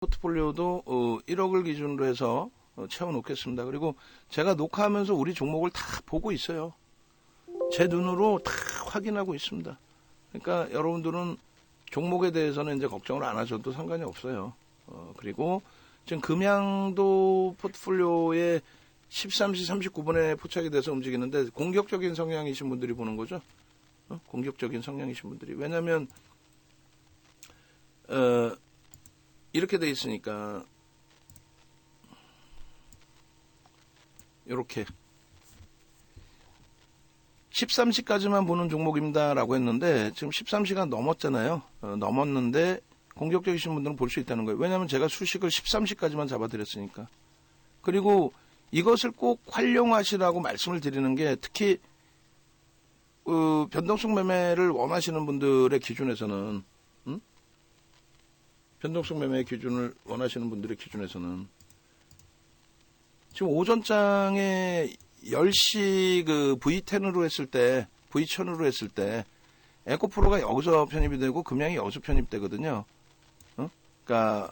포트폴리오도 1억을 기준으로 해서 채워놓겠습니다. 그리고 제가 녹화하면서 우리 종목을 다 보고 있어요. 제 눈으로 다 확인하고 있습니다. 그러니까 여러분들은 종목에 대해서는 이제 걱정을 안 하셔도 상관이 없어요. 그리고 지금 금양도 포트폴리오에 13시 39분에 포착이 돼서 움직이는데 공격적인 성향이신 분들이 보는 거죠. 공격적인 성향이신 분들이. 왜냐면 이렇게 돼 있으니까 이렇게 13시까지만 보는 종목입니다 라고 했는데 지금 13시간 넘었잖아요. 넘었는데 공격적이신 분들은 볼 수 있다는 거예요. 왜냐하면 제가 수식을 13시까지만 잡아드렸으니까. 그리고 이것을 꼭 활용하시라고 말씀을 드리는 게 특히 변동성 매매를 원하시는 분들의 기준에서는 변동성 매매 기준을 원하시는 분들의 기준에서는 지금 오전장에 10시 그 V10으로 했을 때, V1000으로 했을 때, 에코프로가 여기서 편입이 되고, 금양이 여기서 편입되거든요. 그러니까,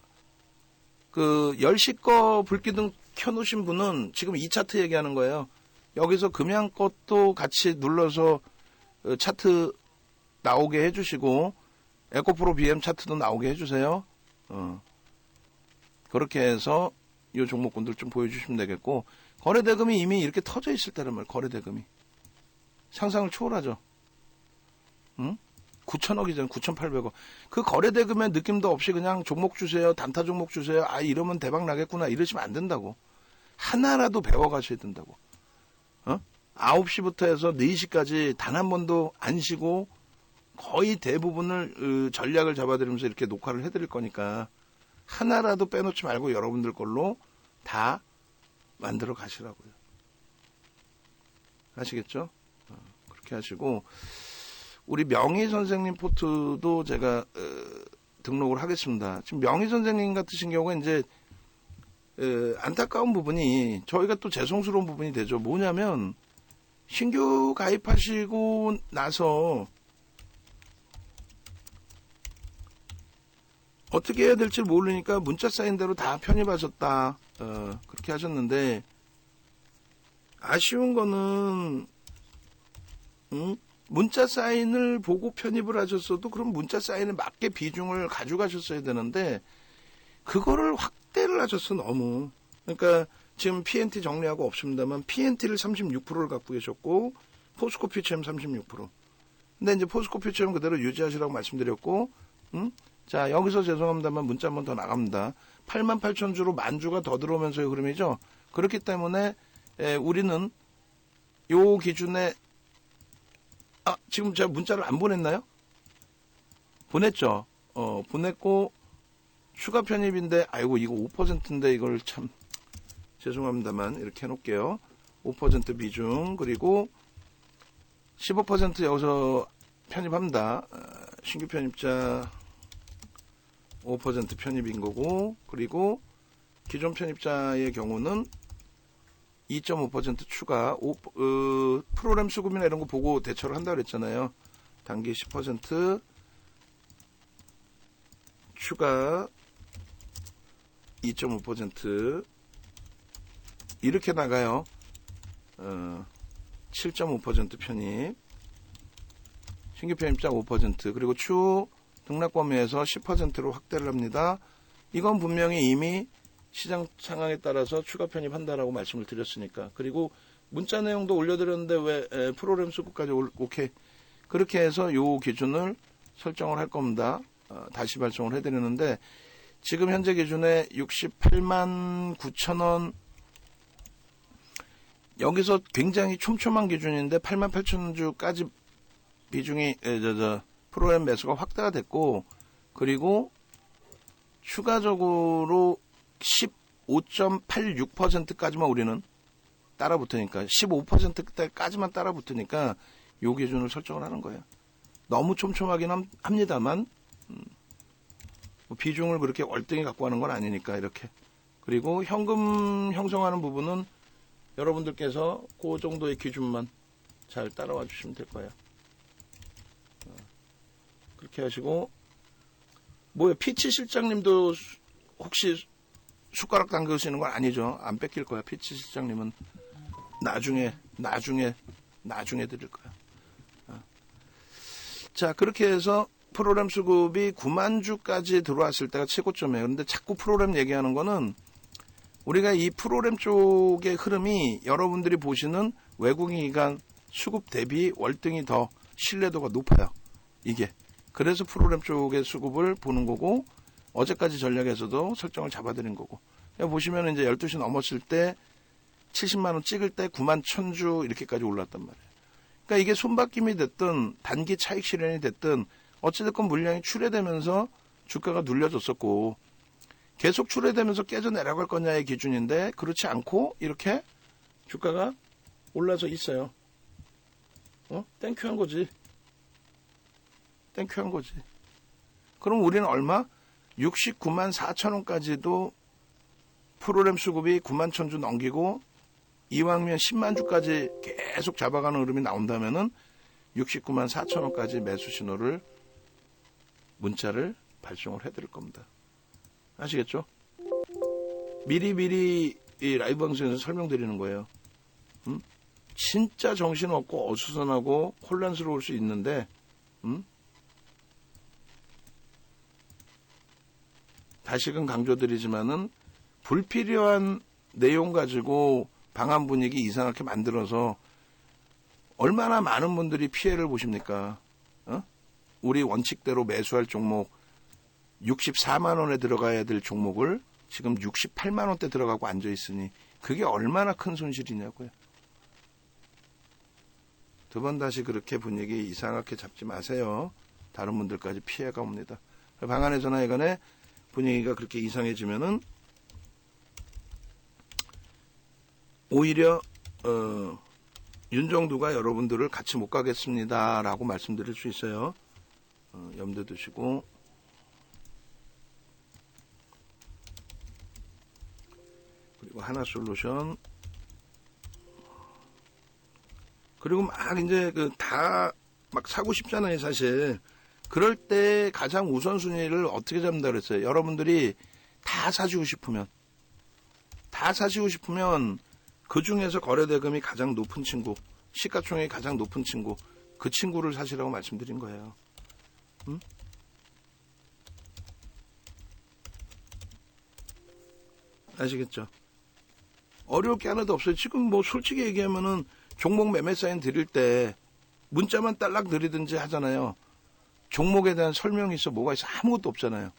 그 10시 거 불기둥 켜놓으신 분은 지금 이 차트 얘기하는 거예요. 여기서 금양 것도 같이 눌러서 차트 나오게 해주시고, 에코프로 BM 차트도 나오게 해주세요. 그렇게 해서 이 종목군들 좀 보여주시면 되겠고, 거래대금이 이미 이렇게 터져 있을 때란 말이에요. 거래대금이 상상을 초월하죠. 9천억이잖아요. 9,800억. 그 거래대금의 느낌도 없이 그냥 종목 주세요, 단타 종목 주세요, 이러면 대박 나겠구나 이러시면 안 된다고. 하나라도 배워가셔야 된다고. 9시부터 해서 4시까지 단 한 번도 안 쉬고 거의 대부분을 전략을 잡아드리면서 이렇게 녹화를 해드릴 거니까 하나라도 빼놓지 말고 여러분들 걸로 다 만들어 가시라고요. 아시겠죠? 그렇게 하시고, 우리 명희 선생님 포트도 제가 등록을 하겠습니다. 지금 명희 선생님 같으신 경우에 이제 안타까운 부분이 저희가 또 죄송스러운 부분이 되죠. 뭐냐면 신규 가입하시고 나서 어떻게 해야 될지 모르니까 문자 쌓인 대로 다 편입하셨다. 그렇게 하셨는데, 아쉬운 거는, 문자 사인을 보고 편입을 하셨어도 그럼 문자 사인에 맞게 비중을 가져가셨어야 되는데, 그거를 확대를 하셨어, 너무. 그러니까, 지금 PNT 정리하고 없습니다만, PNT를 36%를 갖고 계셨고, 포스코 퓨처엠 36%. 근데 이제 포스코 퓨처엠 그대로 유지하시라고 말씀드렸고, 자, 여기서 죄송합니다만 문자 한 번 더 나갑니다. 88,000주로 만주가 더 들어오면서의 흐름이죠. 그렇기 때문에 우리는 요 기준에 지금 제가 문자를 안 보냈나요? 보냈죠. 보냈고 추가 편입인데 아이고 이거 5%인데 이걸 참 죄송합니다만 이렇게 해놓을게요. 5% 비중 그리고 15% 여기서 편입합니다. 신규 편입자 5% 편입인 거고, 그리고 기존 편입자의 경우는 2.5% 추가, 프로그램 수급이나 이런 거 보고 대처를 한다고 그랬잖아요. 단기 10% 추가 2.5% 이렇게 나가요. 7.5% 편입, 신규 편입자 5%, 그리고 추후 등락 범위에서 10%로 확대를 합니다. 이건 분명히 이미 시장 상황에 따라서 추가 편입한다라고 말씀을 드렸으니까. 그리고 문자 내용도 올려드렸는데 왜 프로그램 수급까지 오케이. 그렇게 해서 요 기준을 설정을 할 겁니다. 다시 발송을 해드리는데 지금 현재 기준에 68만 9천원 여기서 굉장히 촘촘한 기준인데 8만 8천 주까지 비중이 프로그램 매수가 확대가 됐고, 그리고 추가적으로 15.86%까지만 우리는 따라붙으니까 15%까지만 따라붙으니까 요 기준을 설정을 하는 거예요. 너무 촘촘하긴 합니다만 비중을 그렇게 월등히 갖고 하는 건 아니니까 이렇게. 그리고 현금 형성하는 부분은 여러분들께서 그 정도의 기준만 잘 따라와 주시면 될 거예요. 그렇게 하시고, 피치 실장님도 혹시 숟가락 담그시는 건 아니죠? 안 뺏길 거야. 피치 실장님은 나중에 드릴 거야. 자, 그렇게 해서 프로그램 수급이 9만 주까지 들어왔을 때가 최고점이에요. 그런데 자꾸 프로그램 얘기하는 거는 우리가 이 프로그램 쪽의 흐름이 여러분들이 보시는 외국인 기관 수급 대비 월등히 더 신뢰도가 높아요. 이게. 그래서 프로그램 쪽의 수급을 보는 거고, 어제까지 전략에서도 설정을 잡아드린 거고. 보시면 이제 12시 넘었을 때 70만원 찍을 때 9만 1000주 이렇게까지 올랐단 말이에요. 그러니까 이게 손바뀜이 됐든 단기 차익 실현이 됐든 어찌됐건 물량이 출회되면서 주가가 눌려졌었고, 계속 출회되면서 깨져 내려갈 거냐의 기준인데, 그렇지 않고 이렇게 주가가 올라서 있어요. 땡큐한 거지. 땡큐한 거지. 그럼 우리는 얼마? 69만 4천원까지도 프로그램 수급이 9만 1000주 넘기고 이왕이면 10만 주까지 계속 잡아가는 흐름이 나온다면은 69만 4천원까지 매수 신호를 문자를 발송을 해드릴 겁니다. 아시겠죠? 미리 이 라이브 방송에서 설명드리는 거예요. 진짜 정신없고 어수선하고 혼란스러울 수 있는데, 다시금 강조드리지만은 불필요한 내용 가지고 방한 분위기 이상하게 만들어서 얼마나 많은 분들이 피해를 보십니까? 우리 원칙대로 매수할 종목 64만 원에 들어가야 될 종목을 지금 68만 원대 들어가고 앉아 있으니 그게 얼마나 큰 손실이냐고요. 두 번 다시 그렇게 분위기 이상하게 잡지 마세요. 다른 분들까지 피해가 옵니다. 방안에서나 이간에 분위기가 그렇게 이상해지면은 오히려 윤정두가 여러분들을 같이 못 가겠습니다 라고 말씀드릴 수 있어요. 염두에 두시고, 그리고 하나솔루션, 그리고 막 이제 다 막 사고 싶잖아요, 사실. 그럴 때 가장 우선순위를 어떻게 잡는다 그랬어요? 여러분들이 다 사시고 싶으면 그 중에서 거래대금이 가장 높은 친구, 시가총액이 가장 높은 친구, 그 친구를 사시라고 말씀드린 거예요. 아시겠죠? 어려울 게 하나도 없어요. 지금 뭐 솔직히 얘기하면은 종목 매매 사인 드릴 때 문자만 딸락 드리든지 하잖아요. 종목에 대한 설명이 있어 뭐가 있어? 아무것도 없잖아요.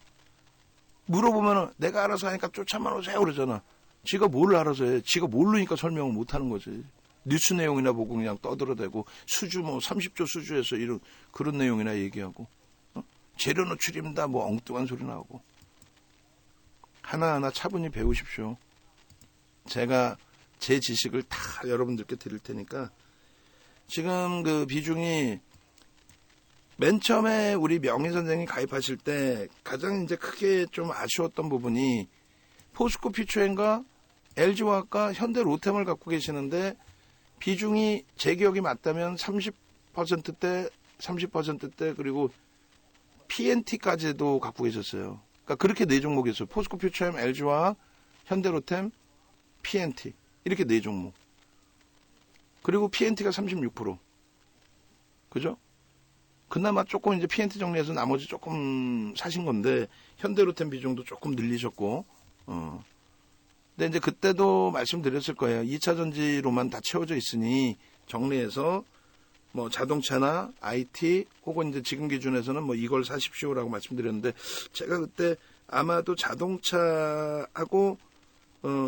물어보면은 내가 알아서 하니까 쫓아만 오세요 그러잖아. 지가 뭘 알아서 해. 지가 모르니까 설명을 못 하는 거지. 뉴스 내용이나 보고 그냥 떠들어대고 수주 뭐 30조 수주에서 이런 그런 내용이나 얘기하고 재료 노출입니다 뭐 엉뚱한 소리 나오고. 하나하나 차분히 배우십시오. 제가 제 지식을 다 여러분들께 드릴 테니까. 지금 그 비중이 맨 처음에 우리 명희 선생이 가입하실 때 가장 이제 크게 좀 아쉬웠던 부분이 포스코 퓨처엔과 LG화학과 현대 로템을 갖고 계시는데 비중이 제 기억이 맞다면 30%대, 30%대 그리고 PNT까지도 갖고 계셨어요. 그러니까 그렇게 네 종목이었어요. 포스코 퓨처엠, LG화학, 현대 로템, PNT 이렇게 네 종목. 그리고 PNT가 36%. 그죠? 그나마 조금 이제 PNT 정리해서 나머지 조금 사신 건데 현대로템 비중도 조금 늘리셨고, 근데 이제 그때도 말씀드렸을 거예요. 2차 전지로만 다 채워져 있으니 정리해서 뭐 자동차나 IT 혹은 이제 지금 기준에서는 뭐 이걸 사십시오라고 말씀드렸는데 제가 그때 아마도 자동차하고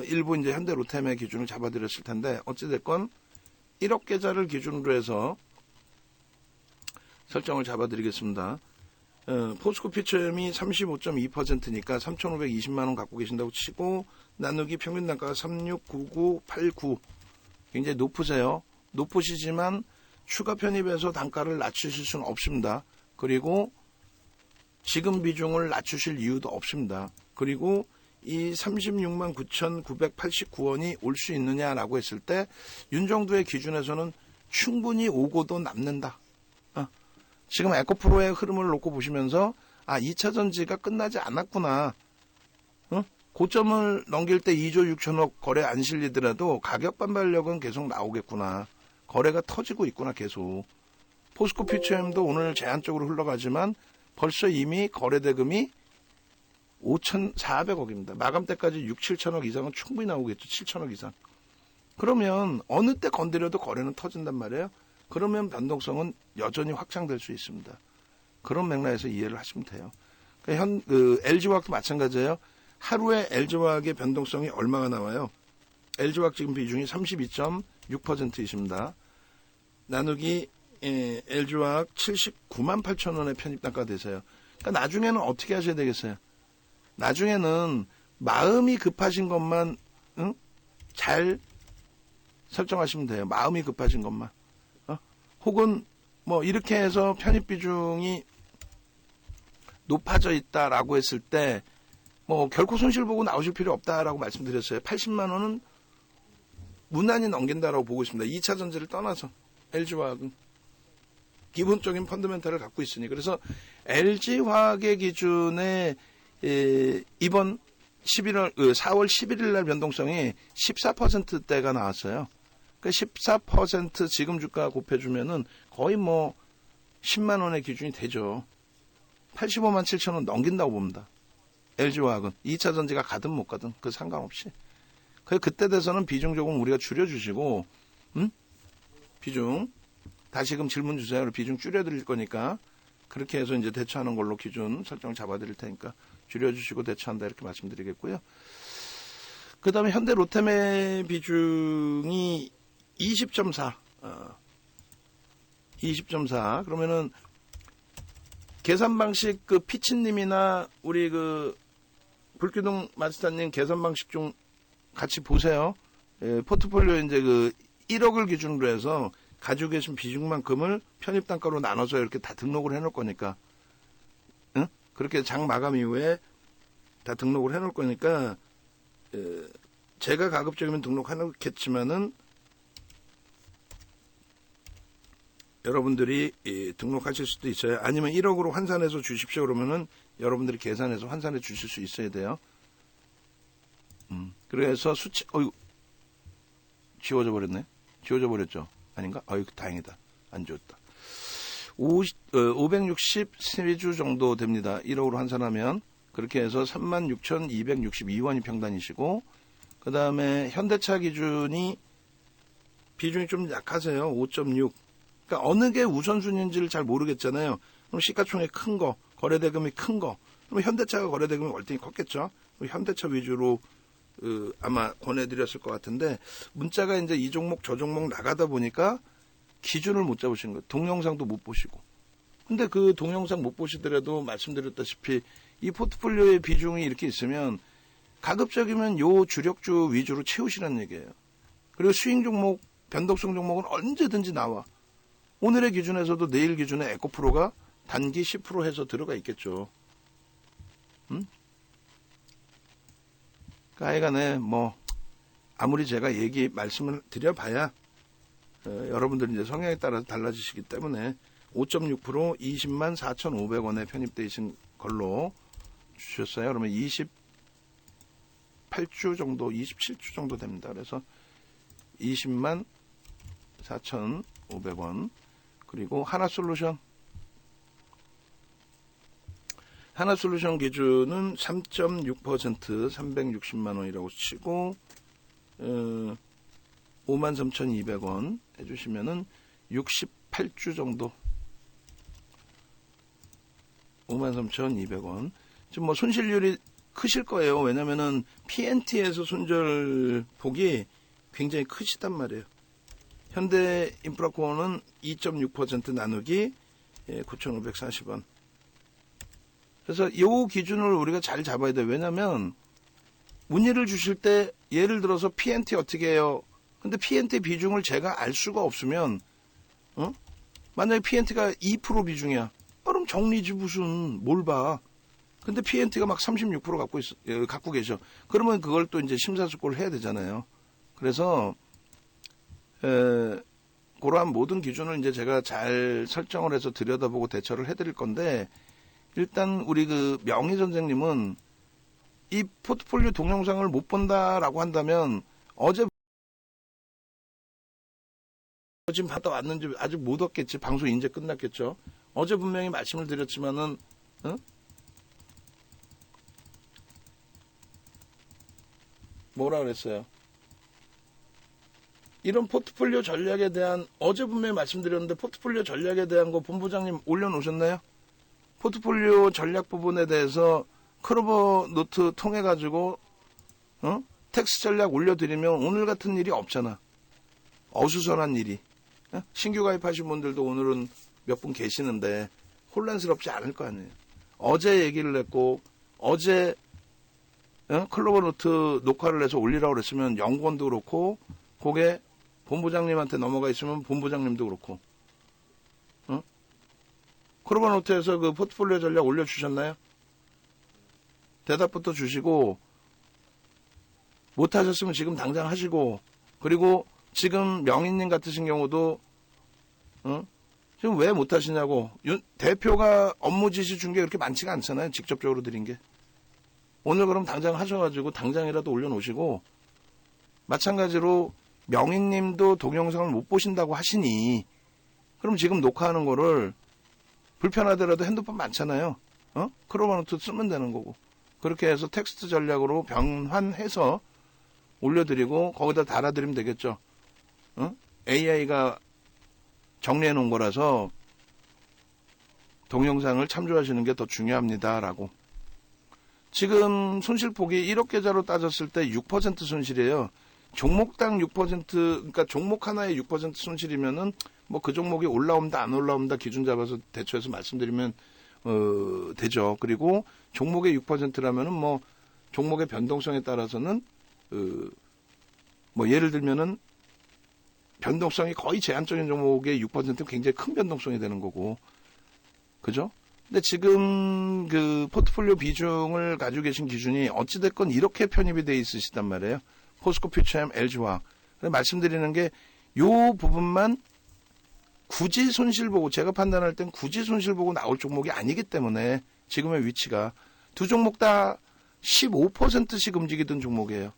일부 이제 현대로템의 기준을 잡아드렸을 텐데 어찌됐건 1억 계좌를 기준으로 해서 설정을 잡아드리겠습니다. 포스코 퓨처엠이 35.2%니까 3,520만원 갖고 계신다고 치고 나누기 평균 단가가 369989 굉장히 높으세요. 높으시지만 추가 편입해서 단가를 낮추실 수는 없습니다. 그리고 지금 비중을 낮추실 이유도 없습니다. 그리고 이 36만 9,989원이 올 수 있느냐라고 했을 때 윤정두의 기준에서는 충분히 오고도 남는다. 지금 에코프로의 흐름을 놓고 보시면서 2차 전지가 끝나지 않았구나. 고점을 넘길 때 2조 6천억 거래 안 실리더라도 가격 반발력은 계속 나오겠구나. 거래가 터지고 있구나 계속. 포스코 퓨처엠도 오늘 제한적으로 흘러가지만 벌써 이미 거래 대금이 5,400억입니다. 마감 때까지 6, 7천억 이상은 충분히 나오겠죠. 7천억 이상. 그러면 어느 때 건드려도 거래는 터진단 말이에요. 그러면 변동성은 여전히 확장될 수 있습니다. 그런 맥락에서 이해를 하시면 돼요. LG화학도 마찬가지예요. 하루에 LG화학의 변동성이 얼마가 나와요? LG화학 지금 비중이 32.6%이십니다. 나누기 LG화학 79만 8천 원의 편입단가 되세요. 그러니까 나중에는 어떻게 하셔야 되겠어요? 나중에는 마음이 급하신 것만 잘 설정하시면 돼요. 마음이 급하신 것만. 혹은 뭐 이렇게 해서 편입 비중이 높아져 있다라고 했을 때 뭐 결코 손실 보고 나오실 필요 없다라고 말씀드렸어요. 80만 원은 무난히 넘긴다라고 보고 있습니다. 2차 전지를 떠나서 LG화학은 기본적인 펀더멘탈을 갖고 있으니. 그래서 LG화학의 기준에 이번 4월 11일 날 변동성이 14%대가 나왔어요. 그 14% 지금 주가 곱해주면은 거의 뭐 10만 원의 기준이 되죠. 85만 7천 원 넘긴다고 봅니다. LG화학은 2차 전지가 가든 못 가든 그 상관없이. 그때 돼서는 비중 조금 우리가 줄여주시고, 비중 다시금 질문 주세요. 비중 줄여드릴 거니까 그렇게 해서 이제 대처하는 걸로 기준 설정 잡아드릴 테니까 줄여주시고 대처한다 이렇게 말씀드리겠고요. 그 다음에 현대 로템의 비중이 20.4. 20.4. 그러면은 계산 방식 그 피치님이나 우리 그 불규동 마스터님 계산 방식 좀 같이 보세요. 포트폴리오 이제 그 1억을 기준으로 해서 가지고 계신 비중만큼을 편입 단가로 나눠서 이렇게 다 등록을 해놓을 거니까, 그렇게 장 마감 이후에 다 등록을 해놓을 거니까, 제가 가급적이면 등록해놓겠지만은 여러분들이 등록하실 수도 있어요. 아니면 1억으로 환산해서 주십시오. 그러면은 여러분들이 계산해서 환산해 주실 수 있어야 돼요. 그래서 수치, 지워져 버렸네. 지워져 버렸죠. 아닌가? 다행이다. 안 지웠다. 563주 정도 됩니다. 1억으로 환산하면. 그렇게 해서 36,262원이 평단이시고, 그 다음에 현대차 기준이 비중이 좀 약하세요. 5.6. 그러니까 어느 게 우선순위인지를 잘 모르겠잖아요. 그럼 시가총액 큰 거, 거래대금이 큰 거. 그럼 현대차가 거래대금이 월등히 컸겠죠. 현대차 위주로 아마 권해드렸을 것 같은데, 문자가 이제 이 종목 저 종목 나가다 보니까 기준을 못 잡으신 거예요. 동영상도 못 보시고. 근데 그 동영상 못 보시더라도 말씀드렸다시피 이 포트폴리오의 비중이 이렇게 있으면 가급적이면 요 주력주 위주로 채우시라는 얘기예요. 그리고 스윙 종목, 변동성 종목은 언제든지 나와. 오늘의 기준에서도 내일 기준에 에코프로가 단기 10% 해서 들어가 있겠죠. 하여간에 뭐 아무리 제가 말씀을 드려봐야 여러분들 이제 성향에 따라서 달라지시기 때문에 5.6% 20만 4,500원에 편입되신 걸로 주셨어요. 그러면 28주 정도, 27주 정도 됩니다. 그래서 20만 4,500원. 그리고 하나솔루션 기준은 3.6% 360만 원이라고 치고 53,200원 해주시면은 68주 정도 53,200원. 지금 뭐 손실률이 크실 거예요. 왜냐면은 PNT에서 손절 폭이 굉장히 크시단 말이에요. 현대 인프라코어는 2.6% 나누기 9,540원. 그래서 이 기준을 우리가 잘 잡아야 돼요. 왜냐면 문의를 주실 때 예를 들어서 PNT 어떻게 해요? 근데 PNT 비중을 제가 알 수가 없으면 만약에 PNT가 2% 비중이야. 그럼 정리지 무슨 뭘 봐. 근데 PNT가 막 36% 갖고 계셔. 그러면 그걸 또 이제 심사숙고를 해야 되잖아요. 그래서 그러한 모든 기준을 이제 제가 잘 설정을 해서 들여다보고 대처를 해드릴 건데, 일단 우리 그 명희 선생님은 이 포트폴리오 동영상을 못 본다라고 한다면 어제 지금 받아 왔는지 아직 못 왔겠지. 방송 이제 끝났겠죠. 어제 분명히 말씀을 드렸지만은 뭐라 그랬어요? 이런 포트폴리오 전략에 대한 어제 분명히 말씀드렸는데 포트폴리오 전략에 대한 거 본부장님 올려놓으셨나요? 포트폴리오 전략 부분에 대해서 클로버 노트 통해 가지고 텍스 전략 올려드리면 오늘 같은 일이 없잖아. 어수선한 일이. 신규 가입하신 분들도 오늘은 몇 분 계시는데 혼란스럽지 않을 거 아니에요. 어제 얘기를 했고 어제 클로버 노트 녹화를 해서 올리라고 그랬으면 연구원도 그렇고 그게 본부장님한테 넘어가 있으면 본부장님도 그렇고 클로버 노트에서 그 포트폴리오 전략 올려주셨나요? 대답부터 주시고 못하셨으면 지금 당장 하시고 그리고 지금 명인님 같으신 경우도 지금 왜 못하시냐고 대표가 업무 지시 준 게 그렇게 많지가 않잖아요. 직접적으로 드린 게. 오늘 그럼 당장 하셔가지고 당장이라도 올려놓으시고 마찬가지로 명인님도 동영상을 못 보신다고 하시니 그럼 지금 녹화하는 거를 불편하더라도 핸드폰 많잖아요. 크로마노트 쓰면 되는 거고 그렇게 해서 텍스트 전략으로 변환해서 올려드리고 거기다 달아드리면 되겠죠. AI가 정리해 놓은 거라서 동영상을 참조하시는 게 더 중요합니다라고. 지금 손실폭이 1억 계좌로 따졌을 때 6% 손실이에요. 종목당 6%, 그러니까 종목 하나에 6% 손실이면은 뭐 그 종목이 올라온다 안 올라온다 기준 잡아서 대처해서 말씀드리면 되죠. 그리고 종목의 6%라면은 뭐 종목의 변동성에 따라서는 뭐 예를 들면은 변동성이 거의 제한적인 종목의 6%는 굉장히 큰 변동성이 되는 거고, 그죠? 근데 지금 그 포트폴리오 비중을 가지고 계신 기준이 어찌됐건 이렇게 편입이 돼 있으시단 말이에요. 포스코 퓨처엠, LG화학. 말씀드리는 게 요 부분만 굳이 손실 보고 제가 판단할 땐 굳이 손실 보고 나올 종목이 아니기 때문에 지금의 위치가 두 종목 다 15%씩 움직이던 종목이에요.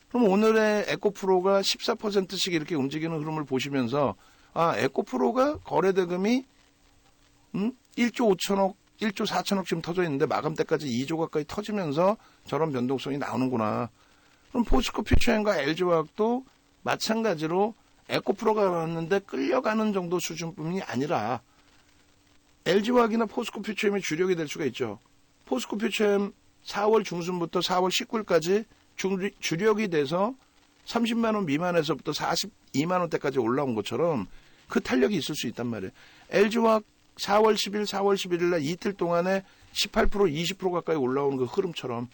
그럼 오늘의 에코프로가 14%씩 이렇게 움직이는 흐름을 보시면서 에코프로가 거래대금이 1조 5천억, 1조 4천억 지금 터져 있는데 마감 때까지 2조 가까이 터지면서 저런 변동성이 나오는구나. 그럼 포스코 퓨처엠과 LG화학도 마찬가지로 에코프로가 왔는데 끌려가는 정도 수준뿐이 아니라 LG화학이나 포스코 퓨처엠이 주력이 될 수가 있죠. 포스코 퓨처엠 4월 중순부터 4월 19일까지 주력이 돼서 30만 원 미만에서부터 42만 원대까지 올라온 것처럼 그 탄력이 있을 수 있단 말이에요. LG화학 4월 10일, 4월 11일 날 이틀 동안에 18%, 20% 가까이 올라오는 그 흐름처럼.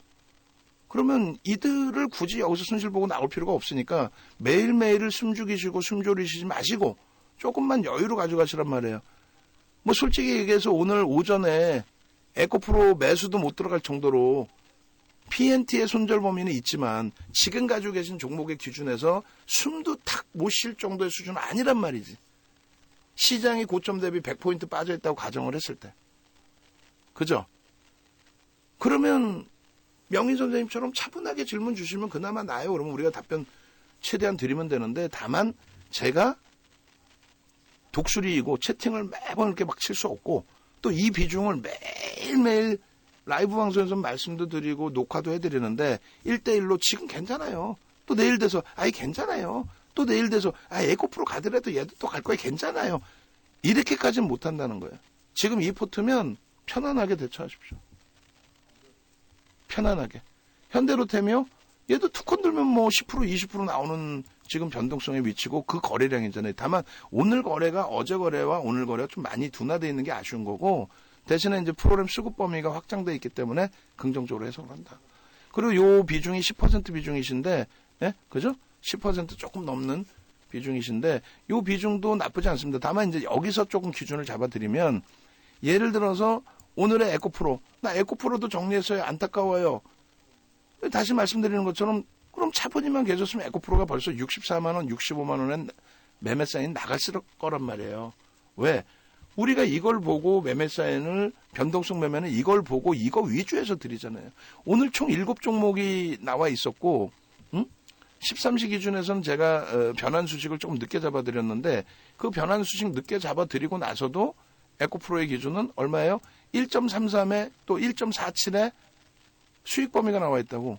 그러면 이들을 굳이 여기서 손실 보고 나올 필요가 없으니까 매일매일을 숨죽이시고 숨졸이시지 마시고 조금만 여유로 가져가시란 말이에요. 뭐 솔직히 얘기해서 오늘 오전에 에코프로 매수도 못 들어갈 정도로 PNT의 손절 범위는 있지만 지금 가지고 계신 종목의 기준에서 숨도 탁 못 쉴 정도의 수준은 아니란 말이지. 시장이 고점 대비 100포인트 빠져있다고 가정을 했을 때. 그죠? 그러면 명인 선생님처럼 차분하게 질문 주시면 그나마 나아요. 그러면 우리가 답변 최대한 드리면 되는데 다만 제가 독수리이고 채팅을 매번 이렇게 막 칠 수 없고 또 이 비중을 매일매일 라이브 방송에서 말씀도 드리고 녹화도 해드리는데 1대1로 지금 괜찮아요. 또 내일 돼서 괜찮아요. 또 내일 돼서 에코프로 가더라도 얘도 또 갈 거야 괜찮아요. 이렇게까지는 못한다는 거예요. 지금 이 포트면 편안하게 대처하십시오. 편안하게. 현대로템이요? 얘도 투콘 들면 뭐 10% 20% 나오는 지금 변동성의 위치고 그 거래량이잖아요. 다만 오늘 거래가 어제 거래와 오늘 거래가 좀 많이 둔화되어 있는 게 아쉬운 거고 대신에 이제 프로그램 수급 범위가 확장되어 있기 때문에 긍정적으로 해석을 한다. 그리고 요 비중이 10% 비중이신데, 예? 그죠? 10% 조금 넘는 비중이신데, 요 비중도 나쁘지 않습니다. 다만 이제 여기서 조금 기준을 잡아드리면, 예를 들어서 오늘의 에코프로, 나 에코프로도 정리했어요. 안타까워요. 다시 말씀드리는 것처럼, 그럼 차분히만 계셨으면 에코프로가 벌써 64만원, 65만원에 매매 사인 나갔을 거란 말이에요. 왜? 우리가 이걸 보고 매매 사인을 변동성 매매는 이걸 보고 이거 위주에서 드리잖아요. 오늘 총 7종목이 나와 있었고 13시 기준에서는 제가 변환 수식을 조금 늦게 잡아드렸는데 그 변환 수식 늦게 잡아드리고 나서도 에코프로의 기준은 얼마예요? 1.33에 또 1.47에 수익 범위가 나와 있다고.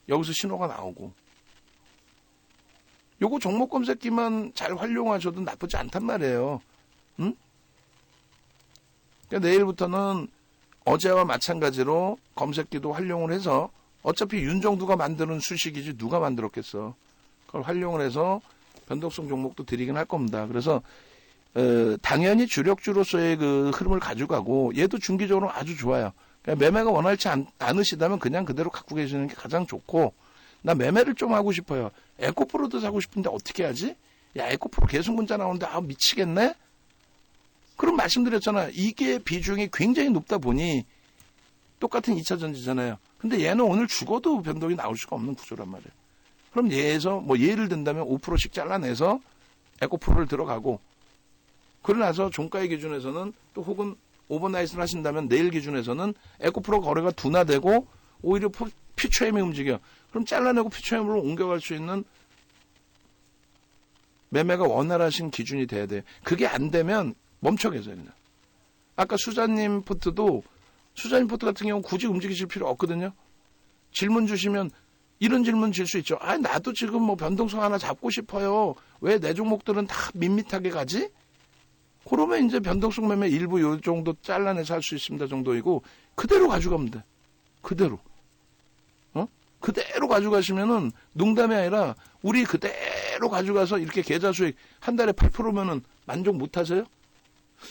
여기서 신호가 나오고. 요거 종목 검색기만 잘 활용하셔도 나쁘지 않단 말이에요. 응? 그러니까 내일부터는 어제와 마찬가지로 검색기도 활용을 해서 어차피 윤정두가 만드는 수식이지 누가 만들었겠어. 그걸 활용을 해서 변동성 종목도 드리긴 할 겁니다. 그래서 당연히 주력주로서의 그 흐름을 가져가고 얘도 중기적으로 아주 좋아요. 그러니까 매매가 원활치 않으시다면 그냥 그대로 갖고 계시는 게 가장 좋고 나 매매를 좀 하고 싶어요. 에코프로도 사고 싶은데 어떻게 하지? 야 에코프로 계속 문자 나오는데 미치겠네? 그럼 말씀드렸잖아. 이게 비중이 굉장히 높다 보니 똑같은 2차 전지잖아요. 근데 얘는 오늘 죽어도 변동이 나올 수가 없는 구조란 말이에요. 그럼 얘에서 뭐 예를 든다면 5%씩 잘라내서 에코프로를 들어가고 그러고 나서 종가의 기준에서는 또 혹은 오버나잇을 하신다면 내일 기준에서는 에코프로 거래가 둔화되고 오히려 퓨처엠이 움직여. 그럼 잘라내고 퓨처엠으로 옮겨갈 수 있는 매매가 원활하신 기준이 돼야 돼요. 그게 안 되면 멈춰 계세요. 그냥. 아까 수자님 포트 같은 경우 굳이 움직이실 필요 없거든요. 질문 주시면 이런 질문 줄 수 있죠. 나도 지금 뭐 변동성 하나 잡고 싶어요. 왜 내 종목들은 다 밋밋하게 가지? 그러면 이제 변동성 매매 일부 요 정도 잘라내서 할 수 있습니다 정도이고 그대로 가져가면 돼. 그대로. 그대로 가져가시면은 농담이 아니라 우리 그대로 가져가서 이렇게 계좌 수익 한 달에 8%면은 만족 못 하세요?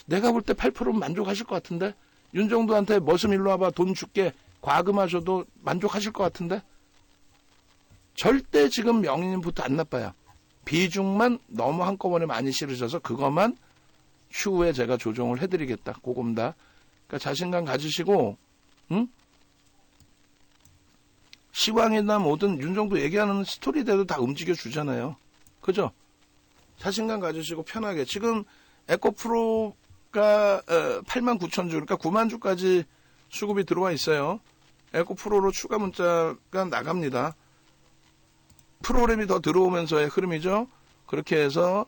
내가 볼 때 8%면 만족하실 것 같은데? 윤정도한테 머슴 일로 와봐 돈 줄게 과금하셔도 만족하실 것 같은데? 절대 지금 명인님부터 안 나빠요. 비중만 너무 한꺼번에 많이 실으셔서 그것만 추후에 제가 조정을 해드리겠다. 그겁니다. 그러니까 자신감 가지시고 시황이나 뭐든 윤정도 얘기하는 스토리대로 다 움직여 주잖아요. 그죠? 자신감 가지시고 편하게. 지금 에코프로가 89,000주 그러니까 9만 주까지 수급이 들어와 있어요. 에코프로로 추가 문자가 나갑니다. 프로그램이 더 들어오면서의 흐름이죠. 그렇게 해서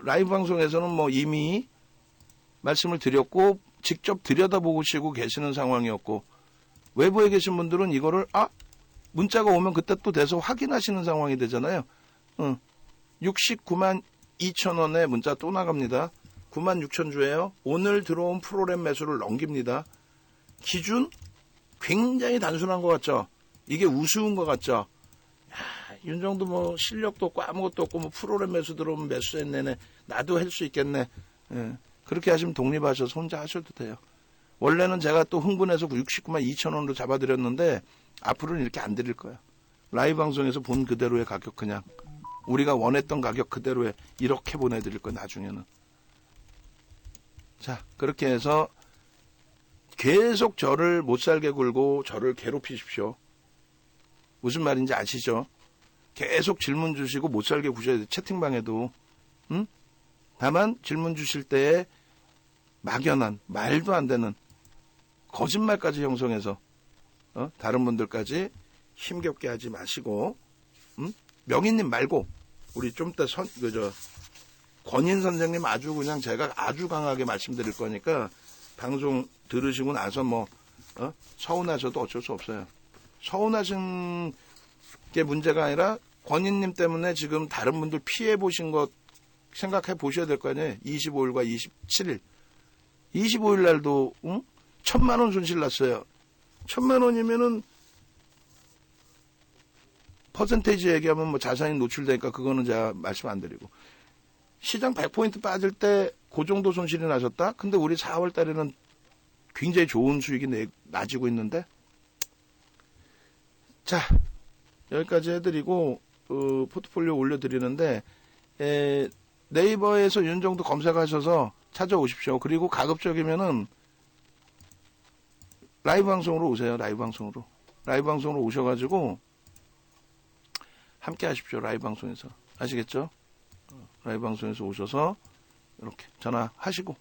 라이브 방송에서는 뭐 이미 말씀을 드렸고 직접 들여다보시고 계시는 상황이었고 외부에 계신 분들은 이거를 문자가 오면 그때 또 돼서 확인하시는 상황이 되잖아요. 69만 2천 원에 문자 또 나갑니다. 9만 6천 주예요. 오늘 들어온 프로그램 매수를 넘깁니다. 기준 굉장히 단순한 것 같죠? 이게 우스운 것 같죠? 윤정도 뭐 실력도 없고 아무것도 없고 뭐 프로그램 매수 들어오면 매수했네. 나도 할 수 있겠네. 그렇게 하시면 독립하셔서 혼자 하셔도 돼요. 원래는 제가 또 흥분해서 69만 2천 원으로 잡아드렸는데 앞으로는 이렇게 안 드릴 거예요. 라이브 방송에서 본 그대로의 가격 그냥 우리가 원했던 가격 그대로에 이렇게 보내드릴 거예요. 나중에는. 자 그렇게 해서 계속 저를 못살게 굴고 저를 괴롭히십시오. 무슨 말인지 아시죠? 계속 질문 주시고 못살게 구셔야 돼요. 채팅방에도. 다만 질문 주실 때에 막연한 말도 안 되는 거짓말까지 형성해서 다른 분들까지 힘겹게 하지 마시고 명희님 말고 우리 좀 이따 권인 선생님 아주 그냥 제가 아주 강하게 말씀드릴 거니까 방송 들으시고 나서 뭐 서운하셔도 어쩔 수 없어요. 서운하신 게 문제가 아니라 권인님 때문에 지금 다른 분들 피해 보신 것 생각해 보셔야 될 거 아니에요. 25일과 27일. 25일 날도 1,000만 원 손실 났어요. 1,000만 원이면은 퍼센테이지 얘기하면 뭐 자산이 노출되니까 그거는 제가 말씀 안 드리고 시장 100포인트 빠질 때 그 정도 손실이 나셨다? 근데 우리 4월 달에는 굉장히 좋은 수익이 나지고 있는데 자 여기까지 해드리고 포트폴리오 올려드리는데 네이버에서 윤정도 검색하셔서 찾아오십시오. 그리고 가급적이면은 라이브 방송으로 오세요. 라이브 방송으로 오셔가지고 함께 하십시오. 라이브 방송에서. 아시겠죠? 라이브 방송에서 오셔서 이렇게 전화하시고